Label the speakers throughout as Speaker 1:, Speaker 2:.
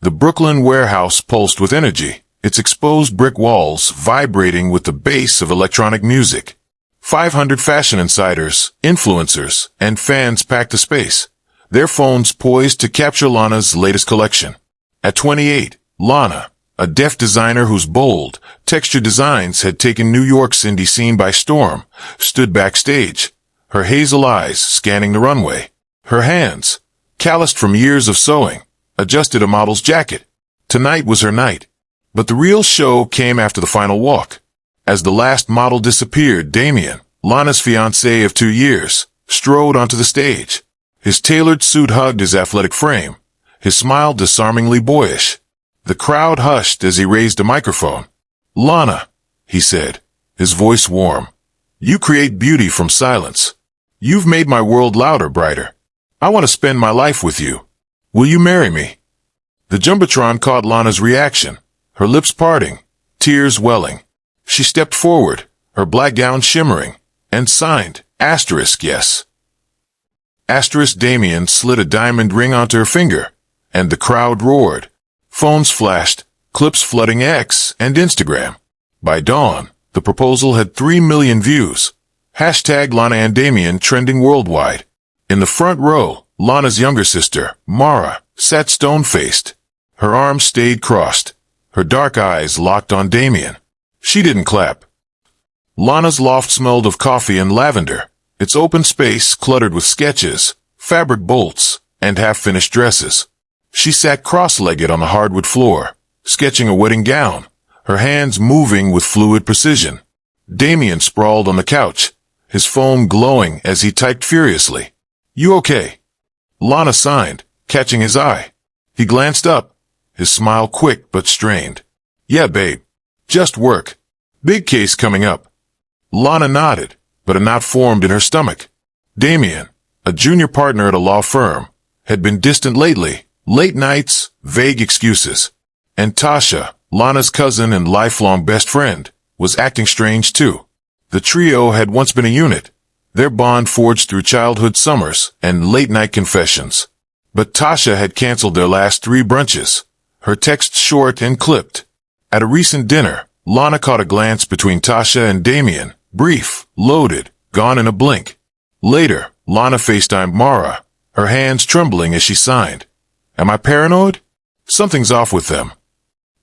Speaker 1: The Brooklyn warehouse pulsed with energy, its exposed brick walls vibrating with the bass of electronic music. 500 fashion insiders, influencers, and fans packed the space, their phones poised to capture Lana's latest collection. At 28, Lana, a deft designer whose bold, textured designs had taken New York's indie scene by storm, stood backstage, her hazel eyes scanning the runway. Her hands, calloused from years of sewing, adjusted a model's jacket. Tonight was her night. But the real show came after the final walk. As the last model disappeared, Damien, Lana's fiancé of 2 years, strode onto the stage. His tailored suit hugged his athletic frame, his smile disarmingly boyish. The crowd hushed as he raised a microphone. "Lana," he said, his voice warm, "you create beauty from silence. You've made my world louder, brighter. I want to spend my life with you. Will you marry me?" The Jumbotron caught Lana's reaction, her lips parting, tears welling. She stepped forward, her black gown shimmering, and signed, "yes." Damien slid a diamond ring onto her finger, and the crowd roared. Phones flashed, clips flooding X and Instagram. By dawn, the proposal had 3 million views. #Lana and Damien trending worldwide. In the front row, Lana's younger sister, Mara, sat stone-faced. Her arms stayed crossed, her dark eyes locked on Damien. She didn't clap. Lana's loft smelled of coffee and lavender, its open space cluttered with sketches, fabric bolts, and half-finished dresses. She sat cross-legged on the hardwood floor, sketching a wedding gown, her hands moving with fluid precision. Damien sprawled on the couch, his phone glowing as he typed furiously. "You okay?" Lana signed, catching his eye. He glanced up, his smile quick but strained. "Yeah, babe. Just work. Big case coming up." Lana nodded, but a knot formed in her stomach. Damien, a junior partner at a law firm, had been distant lately, late nights, vague excuses. And Tasha, Lana's cousin and lifelong best friend, was acting strange too. The trio had once been a unit, their bond forged through childhood summers and late-night confessions. But Tasha had canceled their last 3 brunches, her texts short and clipped. At a recent dinner, Lana caught a glance between Tasha and Damien, brief, loaded, gone in a blink. Later, Lana FaceTimed Mara, her hands trembling as she signed. "Am I paranoid? Something's off with them."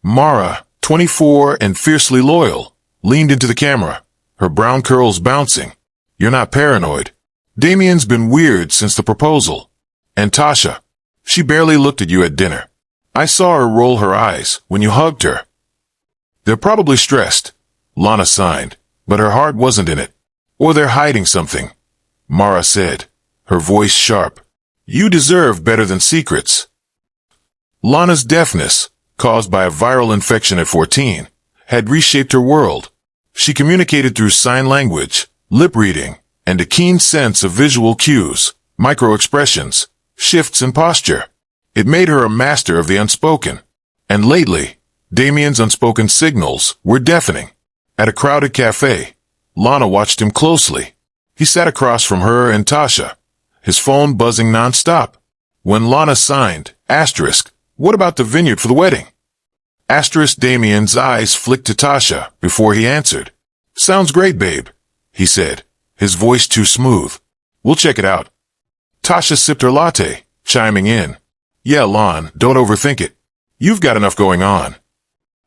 Speaker 1: Mara, 24 and fiercely loyal, leaned into the camera, her brown curls bouncing. "You're not paranoid. Damien's been weird since the proposal. And Tasha, she barely looked at you at dinner. I saw her roll her eyes when you hugged her." "They're probably stressed," Lana signed, but her heart wasn't in it. "Or they're hiding something," Mara said, her voice sharp. "You deserve better than secrets." Lana's deafness, caused by a viral infection at 14, had reshaped her world. She communicated through sign language, lip reading, and a keen sense of visual cues, micro-expressions, shifts in posture. It made her a master of the unspoken. And lately, Damien's unspoken signals were deafening. At a crowded cafe, Lana watched him closely. He sat across from her and Tasha, his phone buzzing nonstop. When Lana signed, "What about the vineyard for the wedding?" Damien's eyes flicked to Tasha before he answered. "Sounds great, babe," he said, his voice too smooth. "We'll check it out." Tasha sipped her latte, chiming in. "Yeah, Lon, don't overthink it. You've got enough going on."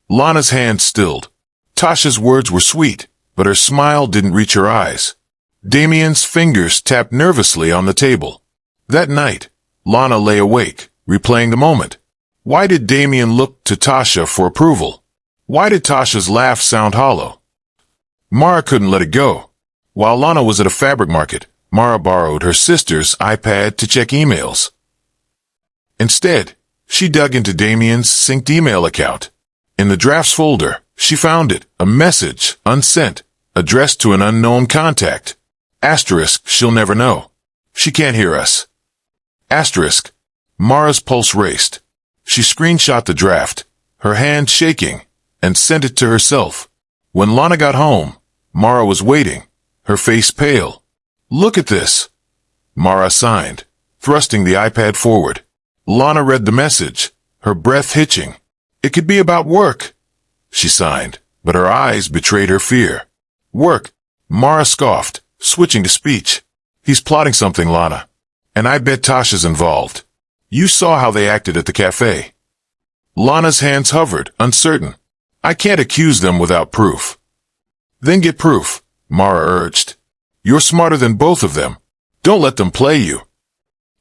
Speaker 1: Lana's hand stilled. Tasha's words were sweet, but her smile didn't reach her eyes. Damien's fingers tapped nervously on the table. That night, Lana lay awake, replaying the moment. Why did Damien look to Tasha for approval? Why did Tasha's laugh sound hollow? Mara couldn't let it go. While Lana was at a fabric market, Mara borrowed her sister's iPad to check emails. Instead, she dug into Damien's synced email account. In the drafts folder, she found it, a message, unsent, addressed to an unknown contact. She'll never know. She can't hear us. Mara's pulse raced. She screenshot the draft, her hand shaking, and sent it to herself. When Lana got home, Mara was waiting, her face pale. "Look at this," Mara signed, thrusting the iPad forward. Lana read the message, her breath hitching. It could be about work. She signed, but her eyes betrayed her fear. Work, Mara scoffed, switching to speech. He's plotting something, Lana. And I bet Tasha's involved. You saw how they acted at the cafe. Lana's hands hovered, uncertain. I can't accuse them without proof. Then get proof, Mara urged. You're smarter than both of them. Don't let them play you.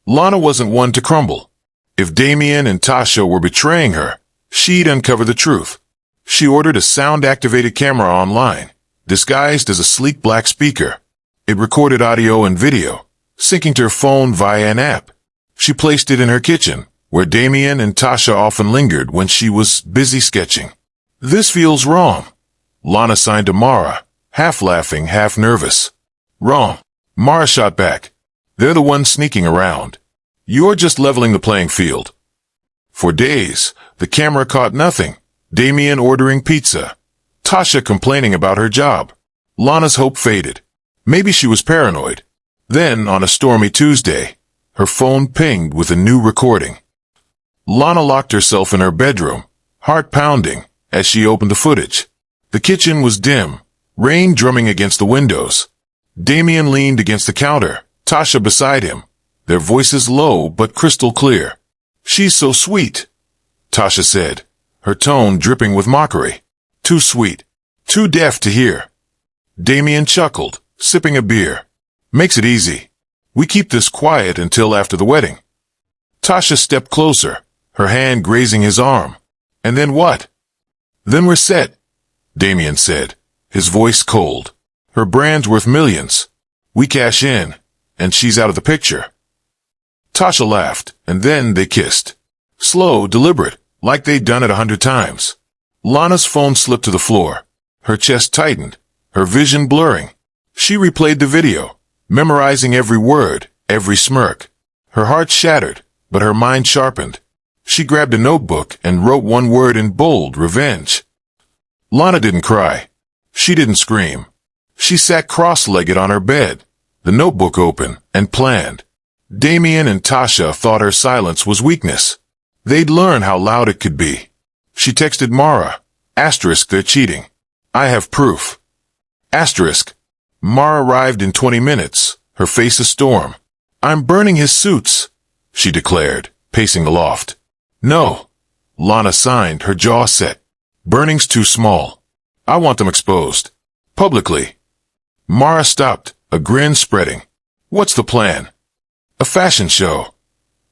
Speaker 1: Lana wasn't one to crumble. If Damien and Tasha were betraying her, she'd uncover the truth. She ordered a sound-activated camera online, disguised as a sleek black speaker. It recorded audio and video, syncing to her phone via an app. She placed it in her kitchen, where Damien and Tasha often lingered when she was busy sketching. This feels wrong, Lana signed to Mara, half laughing, half nervous. Wrong, Mara shot back. They're the ones sneaking around. You're just leveling the playing field. For days, the camera caught nothing. Damien ordering pizza. Tasha complaining about her job. Lana's hope faded. Maybe she was paranoid. Then, on a stormy Tuesday, her phone pinged with a new recording. Lana locked herself in her bedroom, heart pounding, as she opened the footage. The kitchen was dim, rain drumming against the windows. Damien leaned against the counter, Tasha beside him, their voices low but crystal clear. She's so sweet, Tasha said, her tone dripping with mockery. Too sweet, too deaf to hear. Damien chuckled, sipping a beer. Makes it easy. We keep this quiet until after the wedding. Tasha stepped closer, her hand grazing his arm. And then what? Then we're set, Damien said, his voice cold. Her brand's worth millions. We cash in, and she's out of the picture. Tasha laughed, and then they kissed. Slow, deliberate, like they'd done it 100 times. Lana's phone slipped to the floor. Her chest tightened, her vision blurring. She replayed the video, memorizing every word, every smirk. Her heart shattered, but her mind sharpened. She grabbed a notebook and wrote one word in bold: revenge. Lana didn't cry. She didn't scream. She sat cross-legged on her bed, the notebook open, and planned. Damien and Tasha thought her silence was weakness. They'd learn how loud it could be. She texted Mara, * they're cheating. I have proof. * Mara arrived in 20 minutes, her face a storm. I'm burning his suits, she declared, pacing the loft. No, Lana signed, her jaw set. Burning's too small. I want them exposed. Publicly. Mara stopped, a grin spreading. What's the plan? A fashion show,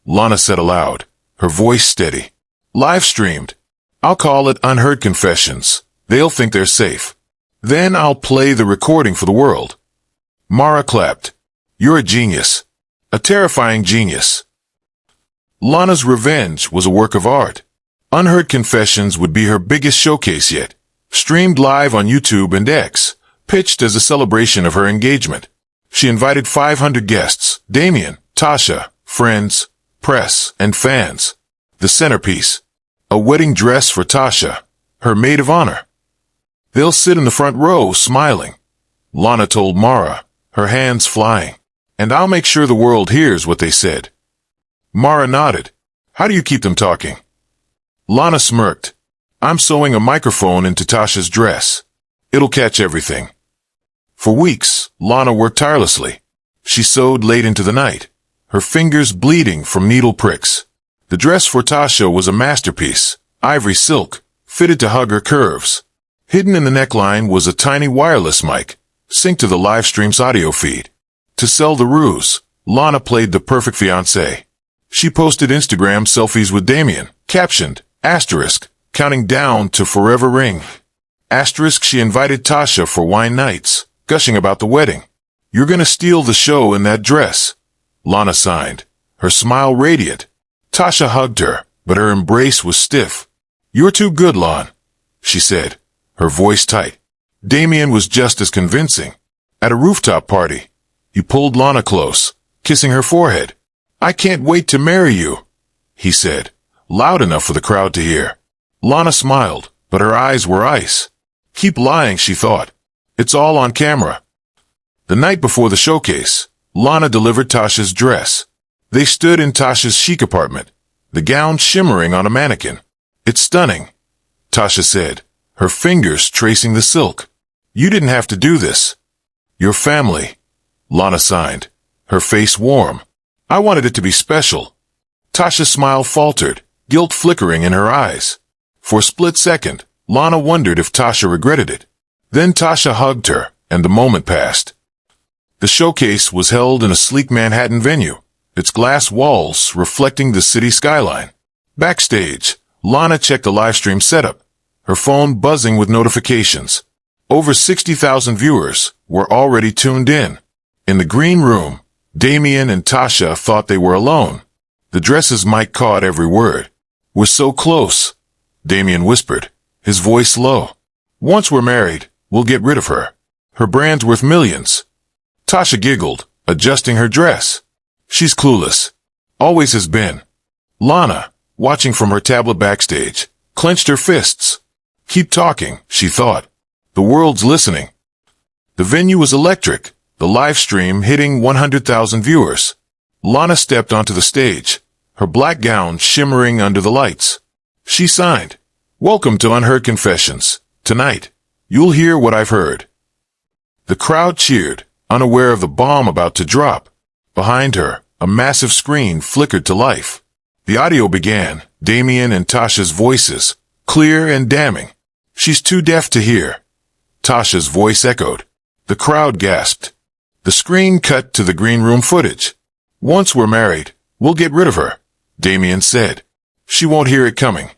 Speaker 1: Lana said aloud, her voice steady. Live streamed. I'll call it Unheard Confessions. They'll think they're safe. Then I'll play the recording for the world. Mara clapped. You're a genius. A terrifying genius. Lana's revenge was a work of art. Unheard Confessions would be her biggest showcase yet. Streamed live on YouTube and X, pitched as a celebration of her engagement. She invited 500 guests, Damien, Tasha, friends, press, and fans. The centerpiece. A wedding dress for Tasha, her maid of honor. They'll sit in the front row, smiling, Lana told Mara, her hands flying. And I'll make sure the world hears what they said. Mara nodded. How do you keep them talking? Lana smirked. I'm sewing a microphone into Tasha's dress. It'll catch everything. For weeks, Lana worked tirelessly. She sewed late into the night, her fingers bleeding from needle pricks. The dress for Tasha was a masterpiece, ivory silk, fitted to hug her curves. Hidden in the neckline was a tiny wireless mic, synced to the live stream's audio feed. To sell the ruse, Lana played the perfect fiancé. She posted Instagram selfies with Damien, captioned, *, counting down to forever ring. * she invited Tasha for wine nights, gushing about the wedding. You're gonna steal the show in that dress, Lana signed, her smile radiant. Tasha hugged her, but her embrace was stiff. You're too good, Lon, she said, her voice tight. Damien was just as convincing. At a rooftop party, he pulled Lana close, kissing her forehead. I can't wait to marry you, he said, loud enough for the crowd to hear. Lana smiled, but her eyes were ice. Keep lying, she thought. It's all on camera. The night before the showcase, Lana delivered Tasha's dress. They stood in Tasha's chic apartment, the gown shimmering on a mannequin. "It's stunning," Tasha said, her fingers tracing the silk. "You didn't have to do this." "Your family," Lana signed, her face warm. "I wanted it to be special." Tasha's smile faltered, guilt flickering in her eyes. For a split second, Lana wondered if Tasha regretted it. Then Tasha hugged her, and the moment passed. The showcase was held in a sleek Manhattan venue, its glass walls reflecting the city skyline. Backstage, Lana checked the livestream setup, her phone buzzing with notifications. Over 60,000 viewers were already tuned in. In the green room, Damien and Tasha thought they were alone. The dresses mic caught every word. "We're so close," Damien whispered, his voice low. "Once we're married, we'll get rid of her. Her brand's worth millions." Tasha giggled, adjusting her dress. "She's clueless. Always has been." Lana, watching from her tablet backstage, clenched her fists. "Keep talking," she thought. "The world's listening." The venue was electric, the live stream hitting 100,000 viewers. Lana stepped onto the stage, her black gown shimmering under the lights. She signed, "Welcome to Unheard Confessions. Tonight, you'll hear what I've heard." The crowd cheered, unaware of the bomb about to drop. Behind her, a massive screen flickered to life. The audio began, Damien and Tasha's voices, clear and damning. "She's too deaf to hear," Tasha's voice echoed. The crowd gasped. The screen cut to the green room footage. "Once we're married, we'll get rid of her," Damien said. "She won't hear it coming."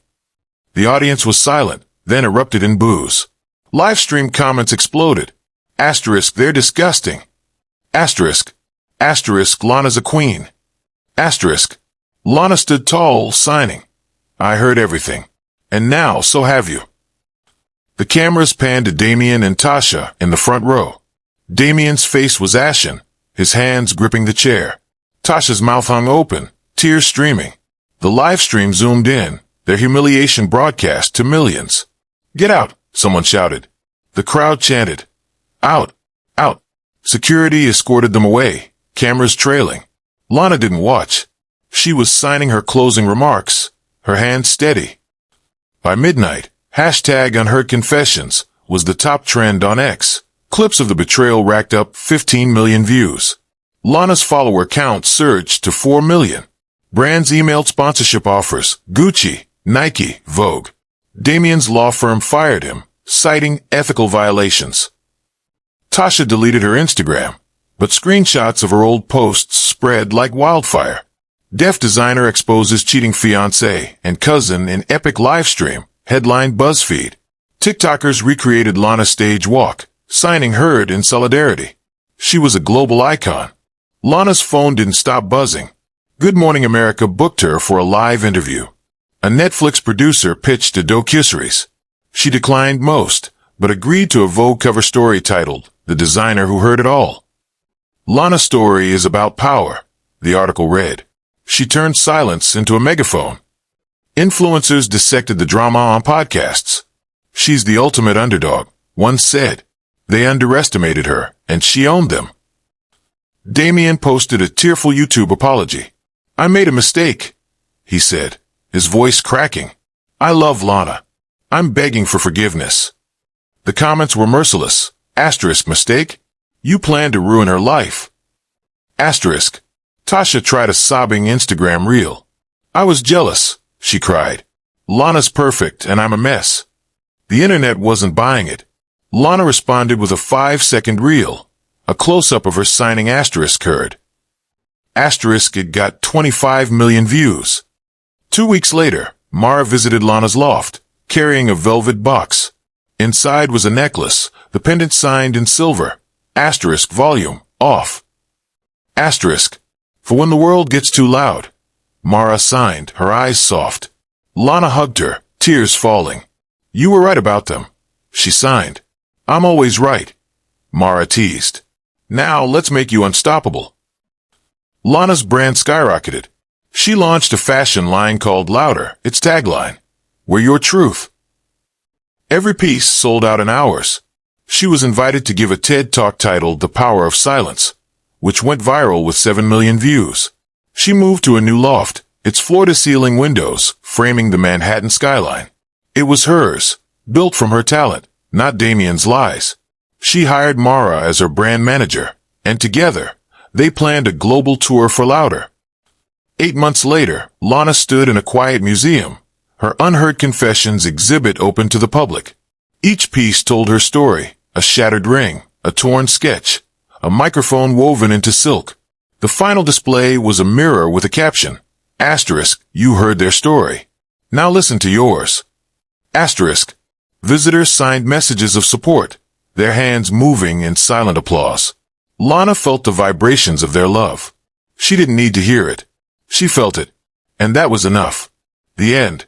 Speaker 1: The audience was silent, then erupted in boos. Livestream comments exploded. Asterisk, "They're disgusting." Asterisk, asterisk, "Lana's a queen." Asterisk, Lana stood tall, signing, "I heard everything. And now, so have you." The cameras panned to Damien and Tasha in the front row. Damien's face was ashen, his hands gripping the chair. Tasha's mouth hung open, tears streaming. The live stream zoomed in, their humiliation broadcast to millions. "Get out," someone shouted. The crowd chanted, "Out, out." Security escorted them away, cameras trailing. Lana didn't watch. She was signing her closing remarks, her hands steady. By midnight, #Unheard Confessions was the top trend on X. Clips of the betrayal racked up 15 million views. Lana's follower count surged to 4 million. Brands emailed sponsorship offers, Gucci, Nike, Vogue. Damien's law firm fired him, citing ethical violations. Tasha deleted her Instagram, but screenshots of her old posts spread like wildfire. Deaf designer exposes cheating fiancé and cousin in epic livestream, headlined BuzzFeed. TikTokers recreated Lana's stage walk, signing Heard in solidarity. She was a global icon. Lana's phone didn't stop buzzing. Good Morning America booked her for a live interview. A Netflix producer pitched a docuseries. She declined most, but agreed to a Vogue cover story titled, "The Designer Who Heard It All." Lana's story is about power, the article read. She turned silence into a megaphone. Influencers dissected the drama on podcasts. "She's the ultimate underdog," one said. They underestimated her, and she owned them. Damien posted a tearful YouTube apology. "I made a mistake," he said, his voice cracking. "I love Lana. I'm begging for forgiveness." The comments were merciless. Asterisk, "Mistake? You plan to ruin her life." Asterisk, Tasha tried a sobbing Instagram reel. "I was jealous," she cried. "Lana's perfect and I'm a mess." The internet wasn't buying it. Lana responded with a 5-second reel, a close-up of her signing asterisk Heard. Asterisk, it got 25 million views. 2 weeks later, Mara visited Lana's loft, carrying a velvet box. Inside was a necklace, the pendant signed in silver. Asterisk, volume, off. Asterisk, for when the world gets too loud. Mara signed, her eyes soft. Lana hugged her, tears falling. "You were right about them," she signed. "I'm always right," Mara teased. "Now let's make you unstoppable." Lana's brand skyrocketed. She launched a fashion line called Louder, its tagline, "We're your truth." Every piece sold out in hours. She was invited to give a TED Talk titled The Power of Silence, which went viral with 7 million views. She moved to a new loft, its floor-to-ceiling windows framing the Manhattan skyline. It was hers, built from her talent, not Damien's lies. She hired Mara as her brand manager, and together, they planned a global tour for Louder. 8 months later, Lana stood in a quiet museum, her unheard confessions exhibit open to the public. Each piece told her story, a shattered ring, a torn sketch, a microphone woven into silk. The final display was a mirror with a caption, asterisk, you heard their story. Now listen to yours. Asterisk. Visitors signed messages of support, their hands moving in silent applause. Lana felt the vibrations of their love. She didn't need to hear it. She felt it. And that was enough. The end.